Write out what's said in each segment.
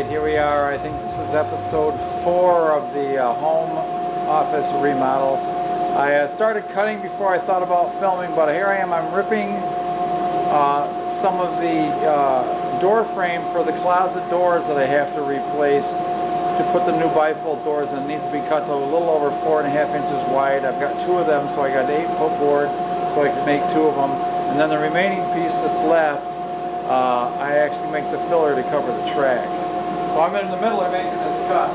Alright, here we are. I think this is episode 4 of the home office remodel. I started cutting before I thought about filming, but here I am. I'm ripping some of the door frame for the closet doors that I have to replace to put the new bifold doors in. It needs to be cut to a little over 4.5 inches wide. I've got 2 of them, so I got an 8-foot board, so I can make 2 of them. And then the remaining piece that's left, I actually make the filler to cover the track. So I'm in the middle of making this cut.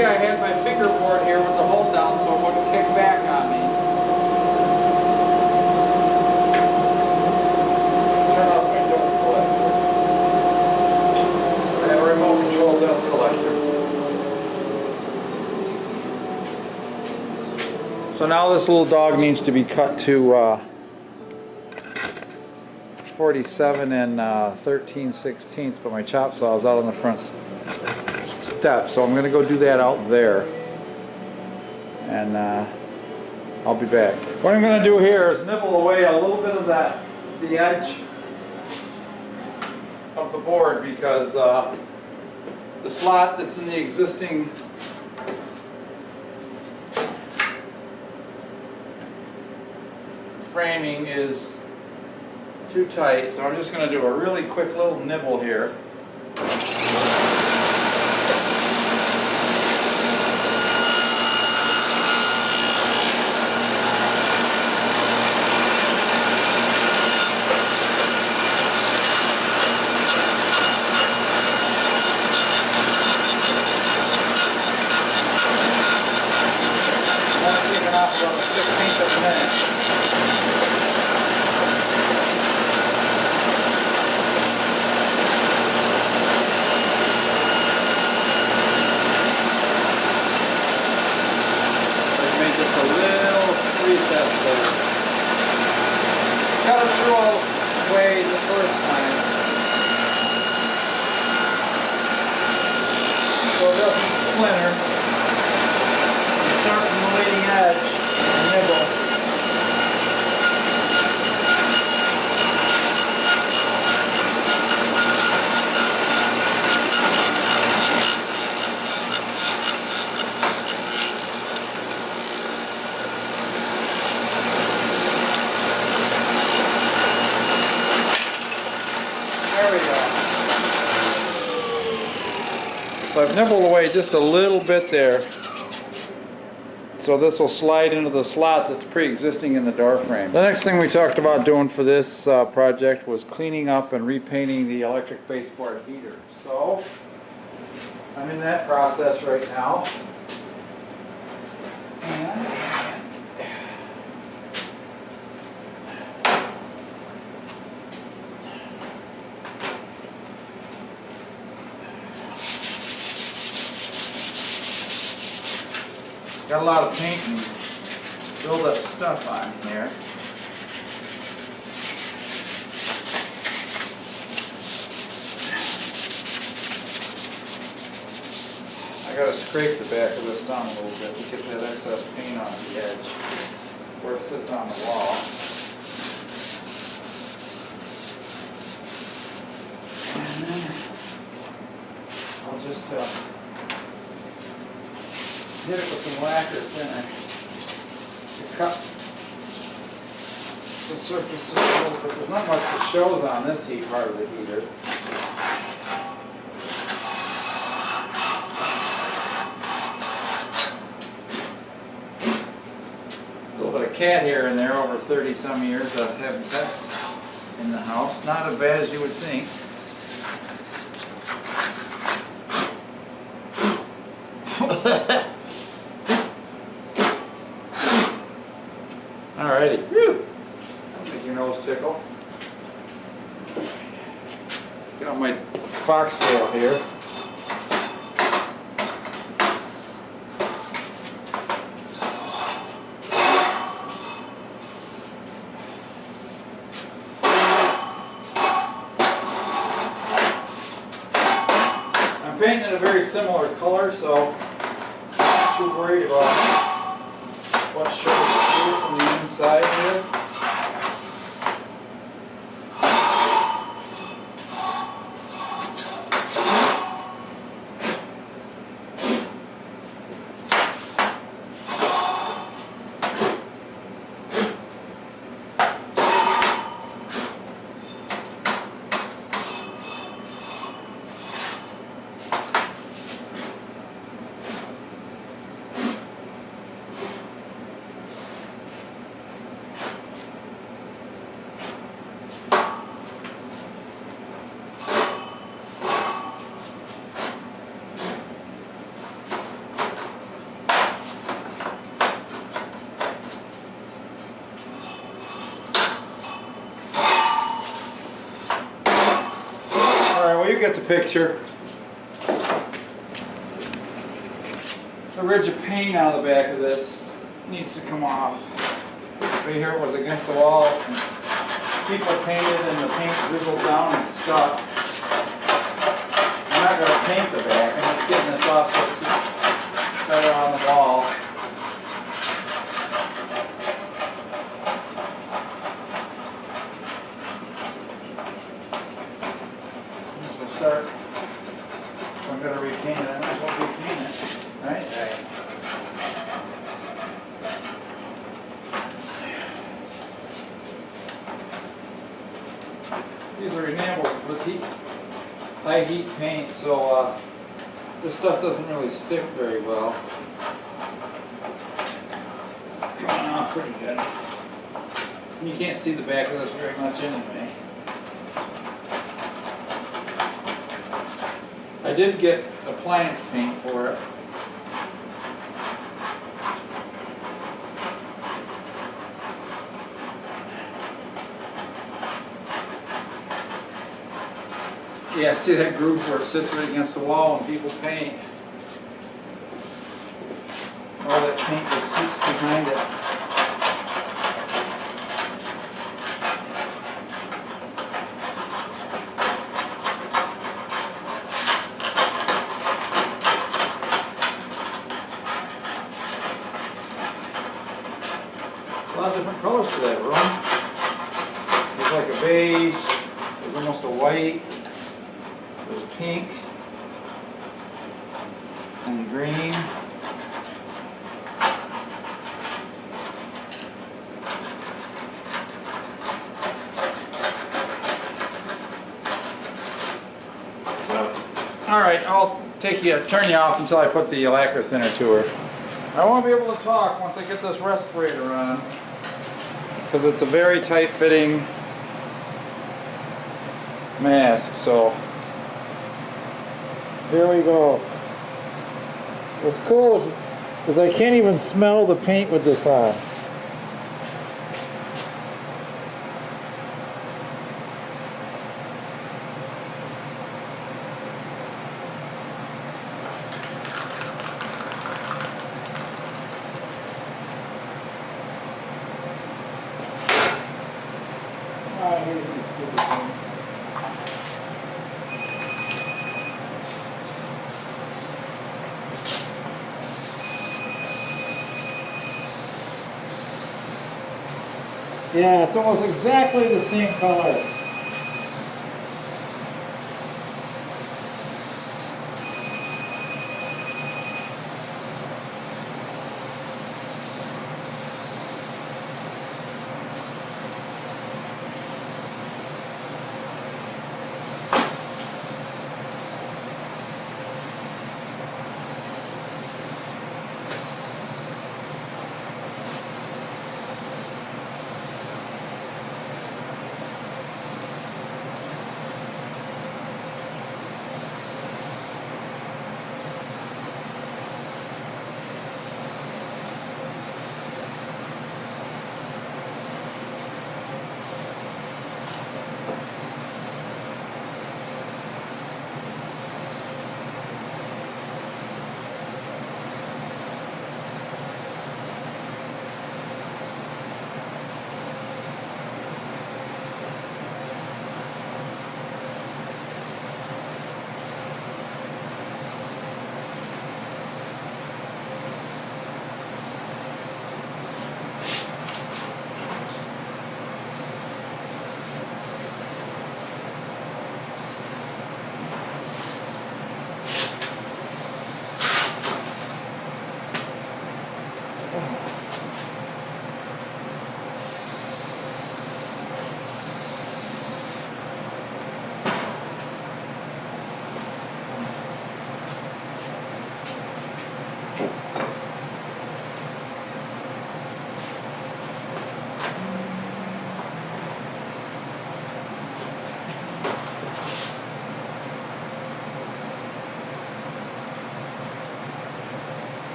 I had my fingerboard here with the hold down so it wouldn't kick back on me. Turn off my dust collector. I have a remote control dust collector. So now this little dog needs to be cut to 47 and 13/16, but my chop saw is out on the front step, so I'm going to go do that out there, and I'll be back. What I'm going to do here is nibble away a little bit of the edge of the board, because the slot that's in the existing framing is too tight, so I'm just going to do a really quick little nibble here. Off about a 15th of a minute. I've made just a little recess there. Cut it through all the way the first time, so it doesn't splinter. Start from the leading edge and nibble. There we go. So I've nibbled away just a little bit there. So this will slide into the slot that's pre-existing in the door frame. The next thing we talked about doing for this project was cleaning up and repainting the electric baseboard heater. So I'm in that process right now. And got a lot of paint and build-up stuff on here. I gotta scrape the back of this down a little bit to get that excess paint on the edge where it sits on the wall. And then I'll just hit it with some lacquer thinner to cut the surface a little bit. There's not much that shows on this part of the heater. A little bit of cat hair in there over 30 some years of having pets in the house. Not as bad as you would think. Alrighty. Whew. That'll make your nose tickle. Get out my foxtail here. I'm painting a very similar color, so I'm not too worried about what shows through from the inside here. You get the picture. The ridge of paint on the back of this needs to come off. Right here it was against the wall. People painted and the paint drizzled down and stuck. I'm not going to paint the back. I'm just getting this off so it's just better on the wall. Start. If I'm going to repaint it, I might as well repaint it, right? These are enameled with heat, high heat paint, so this stuff doesn't really stick very well. It's coming off pretty good. You can't see the back of this very much anyway. I did get appliance paint for it. Yeah, see that groove where it sits right against the wall and people paint. All that paint just sits behind it. A lot of different colors for that room. There's like a beige, there's almost a white, there's pink, and green. So, alright, I'll turn you off until I put the lacquer thinner to her. I won't be able to talk once I get this respirator on, because it's a very tight fitting mask, so here we go. What's cool is I can't even smell the paint with this on. Yeah, it's almost exactly the same color.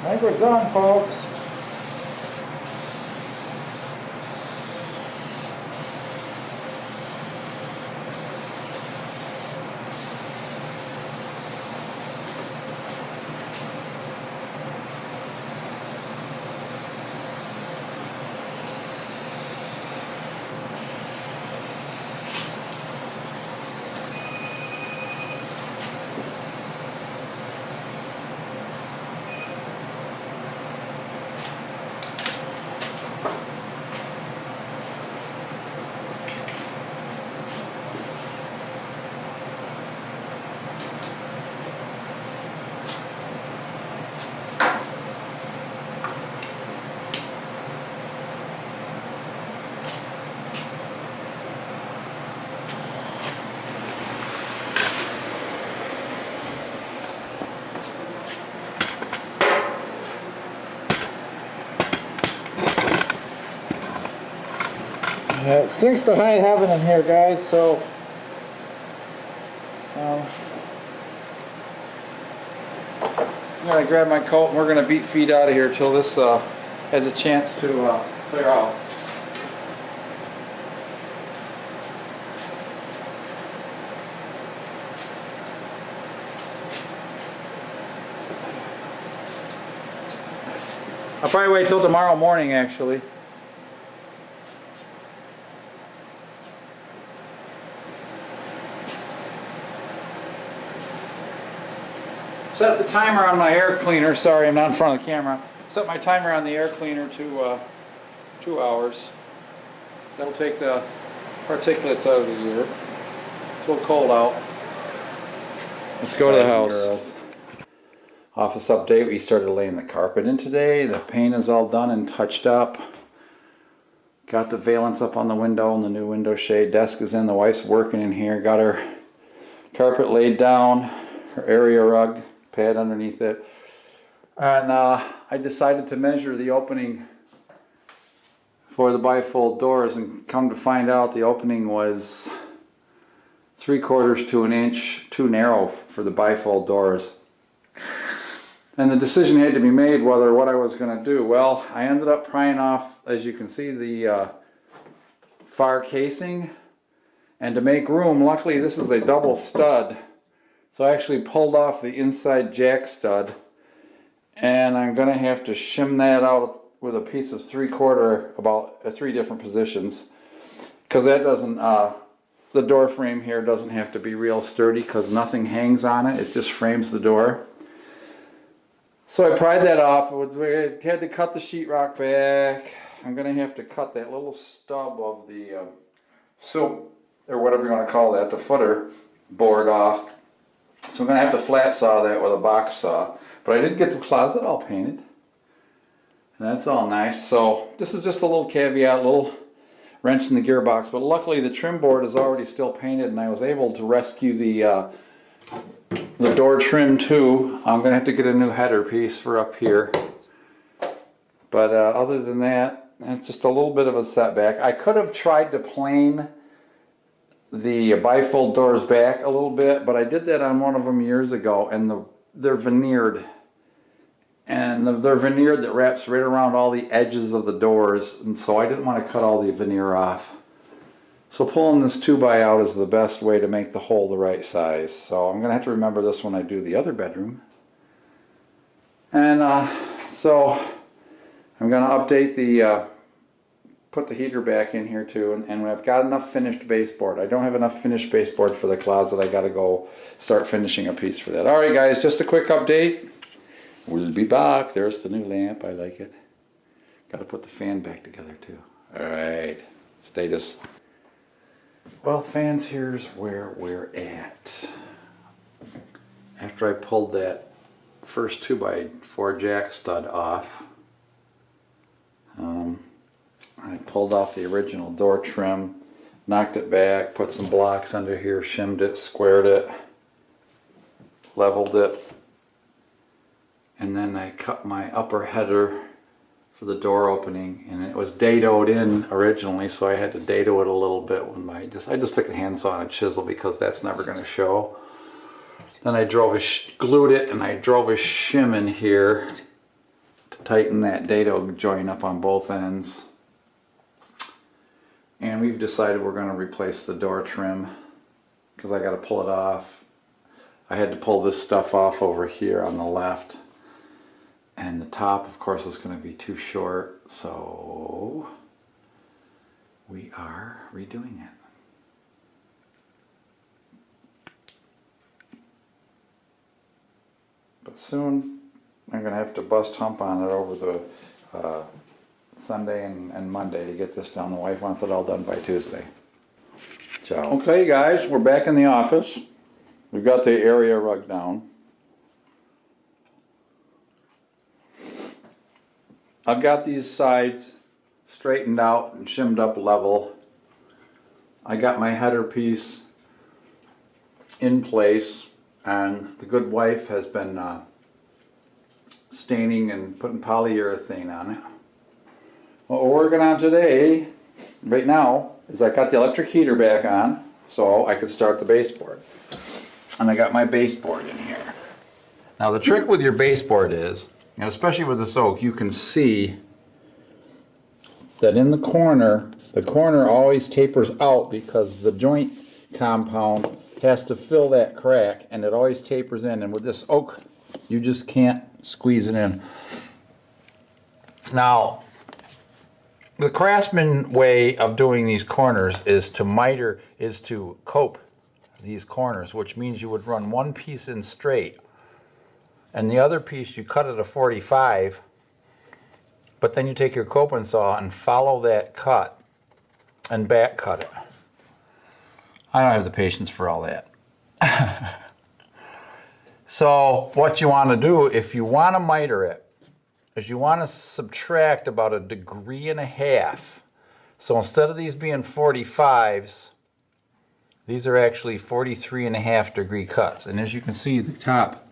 I think we're done, folks. Yeah, it stinks to high heaven in here, guys, so I'm gonna grab my coat and we're gonna beat feet out of here till this has a chance to clear out. I'll probably wait till tomorrow morning, actually. Set the timer on my air cleaner. Sorry, I'm not in front of the camera. Set my timer on the air cleaner to 2 hours. That'll take the particulates out of the gear. It's a little cold out. Let's go to the house. Office update. We started laying the carpet in today. The paint is all done and touched up. Got the valance up on the window and the new window shade. Desk is in. The wife's working in here. Got her carpet laid down. Her area rug pad underneath it. And I decided to measure the opening for the bifold doors, and come to find out the opening was 3/4 to an inch too narrow for the bifold doors. And the decision had to be made whether what I was going to do. Well, I ended up prying off, as you can see, the far casing. And to make room, luckily this is a double stud. So I actually pulled off the inside jack stud. And I'm going to have to shim that out with a piece of 3/4 about 3 different positions. Because that doesn't, the door frame here doesn't have to be real sturdy because nothing hangs on it. It just frames the door. So I pried that off. I had to cut the sheetrock back. I'm going to have to cut that little stub of the silk, or whatever you want to call that, the footer board off. So I'm going to have to flat saw that with a box saw. But I did get the closet all painted. And that's all nice. So this is just a little caveat, a little wrench in the gearbox. But luckily the trim board is already still painted, and I was able to rescue the door trim too. I'm going to have to get a new header piece for up here. But other than that, it's just a little bit of a setback. I could have tried to plane the bifold doors back a little bit, but I did that on one of them years ago, and they're veneered. And they're veneered that wraps right around all the edges of the doors, and so I didn't want to cut all the veneer off. So pulling this 2x out is the best way to make the hole the right size. So I'm going to have to remember this when I do the other bedroom. And so I'm going to update the, put the heater back in here too. And I've got enough finished baseboard. I don't have enough finished baseboard for the closet. I got to go start finishing a piece for that. All right, guys, just a quick update. We'll be back. There's the new lamp. I like it. Got to put the fan back together too. All right, status. Well, fans, here's where we're at. After I pulled that first 2x4 jack stud off, I pulled off the original door trim, knocked it back, put some blocks under here, shimmed it, squared it, leveled it, and then I cut my upper header for the door opening, and it was dadoed in originally, so I had to dado it a little bit with my I just took a handsaw and a chisel because that's never going to show. Then I drove glued it, and I drove a shim in here tighten that dado joint up on both ends. And we've decided we're going to replace the door trim because I got to pull it off. I had to pull this stuff off over here on the left. And the top, of course, is going to be too short. So we are redoing it. But soon I'm going to have to bust hump on it over the Sunday and Monday to get this done. The wife wants it all done by Tuesday. Ciao. Okay guys, we're back in the office. We've got the area rug down. I've got these sides straightened out and shimmed up level. I got my header piece in place, and the good wife has been staining and putting polyurethane on it. What we're working on today, right now, is I got the electric heater back on so I could start the baseboard. And I got my baseboard in here. Now the trick with your baseboard is, and especially with this oak, you can see that in the corner always tapers out because the joint compound has to fill that crack, and it always tapers in. And with this oak, you just can't squeeze it in. Now, the craftsman way of doing these corners is to cope these corners, which means you would run one piece in straight, and the other piece you cut at a 45, but then you take your coping saw and follow that cut and back cut it. I don't have the patience for all that. So what you want to do, if you want to miter it, is you want to subtract about 1.5 degrees. So instead of these being 45s, these are actually 43.5 degree cuts. And as you can see, the top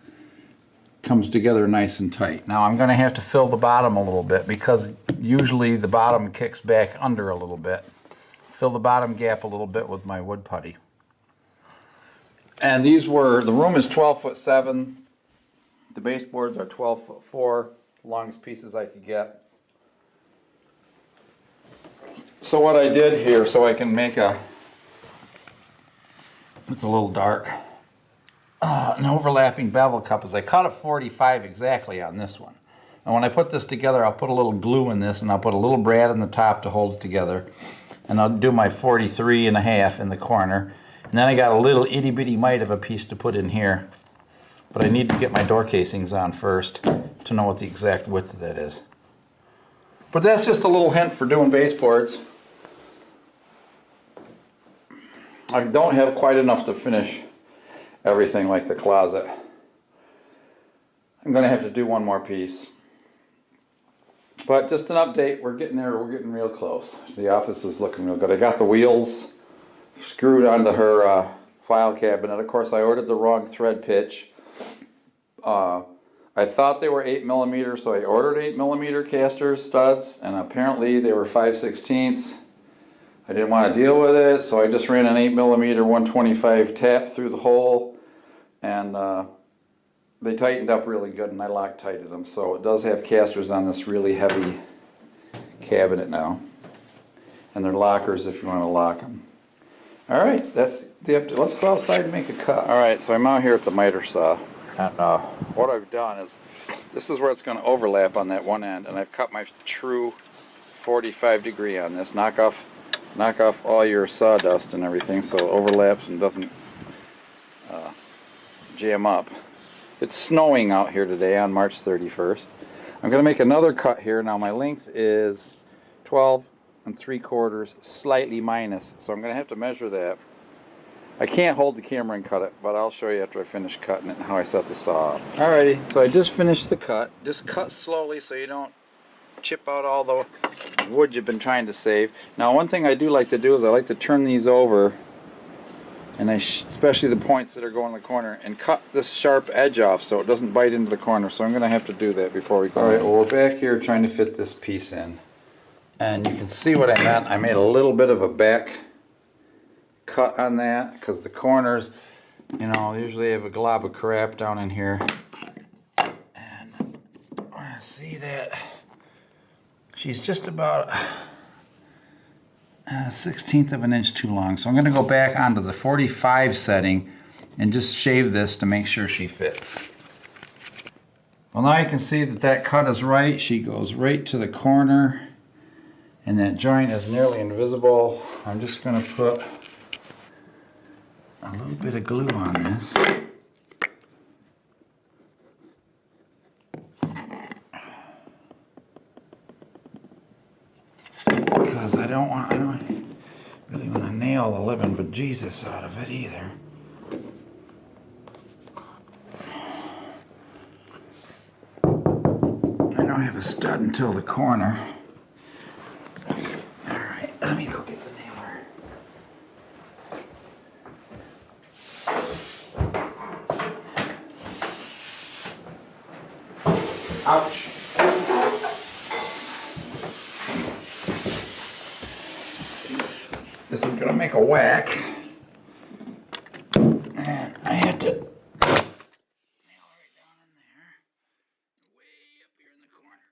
comes together nice and tight. Now I'm going to have to fill the bottom a little bit because usually the bottom kicks back under a little bit. Fill the bottom gap a little bit with my wood putty. And the room is 12'7". The baseboards are 12'4", longest pieces I could get. So what I did here, so I can make it's a little dark, an overlapping bevel cup, is I cut a 45 exactly on this one. And when I put this together, I'll put a little glue in this, and I'll put a little brad in the top to hold it together. And I'll do my 43.5 in the corner. And then I got a little itty bitty mite of a piece to put in here. But I need to get my door casings on first to know what the exact width of that is. But that's just a little hint for doing baseboards. I don't have quite enough to finish everything like the closet. I'm going to have to do one more piece. But just an update, we're getting there, we're getting real close. The office is looking real good. I got the wheels screwed onto her file cabinet. Of course, I ordered the wrong thread pitch. I thought they were 8mm, so I ordered 8mm casters, studs, and apparently they were 5/16. I didn't want to deal with it, so I just ran an 8mm 125 tap through the hole, and they tightened up really good, and I Loctited them. So it does have casters on this really heavy cabinet now, and they're lockers if you want to lock them. All right, that's the update. Let's go outside and make a cut. All right, so I'm out here at the miter saw, and what I've done is, this is where it's going to overlap on that one end, and I've cut my true 45 degree on this. Knock off all your sawdust and everything so it overlaps and doesn't jam up. It's snowing out here today on March 31st. I'm going to make another cut here. Now my length is 12 3/4, slightly minus, so I'm going to have to measure that. I can't hold the camera and cut it, but I'll show you after I finish cutting it and how I set the saw up. Alrighty, so I just finished the cut. Just cut slowly so you don't chip out all the wood you've been trying to save. Now one thing I do like to do is I like to turn these over, and especially the points that are going in the corner, and cut this sharp edge off so it doesn't bite into the corner. So I'm going to have to do that before we go. Alright, well we're back here trying to fit this piece in. And you can see what I meant. I made a little bit of a back cut on that because the corners, you know, usually have a glob of crap down in here. And see that she's just about a 1/16 of an inch too long. So I'm going to go back onto the 45 setting and just shave this to make sure she fits. Well, now you can see that that cut is right. She goes right to the corner and that joint is nearly invisible. I'm just going to put a little bit of glue on this. Because I don't really want to nail the living bejesus out of it either. I don't have a stud until the corner. Alright, let me go get the nailer. Ouch. This is gonna make a whack. And I had to nail right down in there. Way up here in the corner.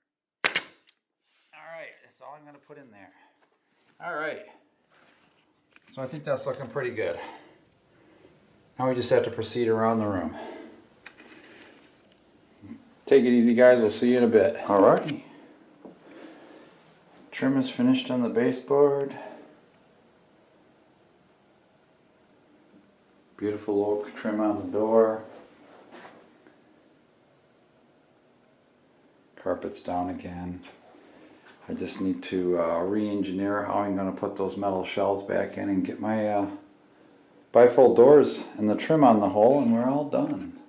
Alright, that's all I'm gonna put in there. Alright. So I think that's looking pretty good. Now we just have to proceed around the room. Take it easy, guys. We'll see you in a bit. Alright. Trim is finished on the baseboard. Beautiful oak trim on the door. Carpet's down again. I just need to re-engineer how I'm going to put those metal shelves back in and get my bifold doors and the trim on the hole, and we're all done.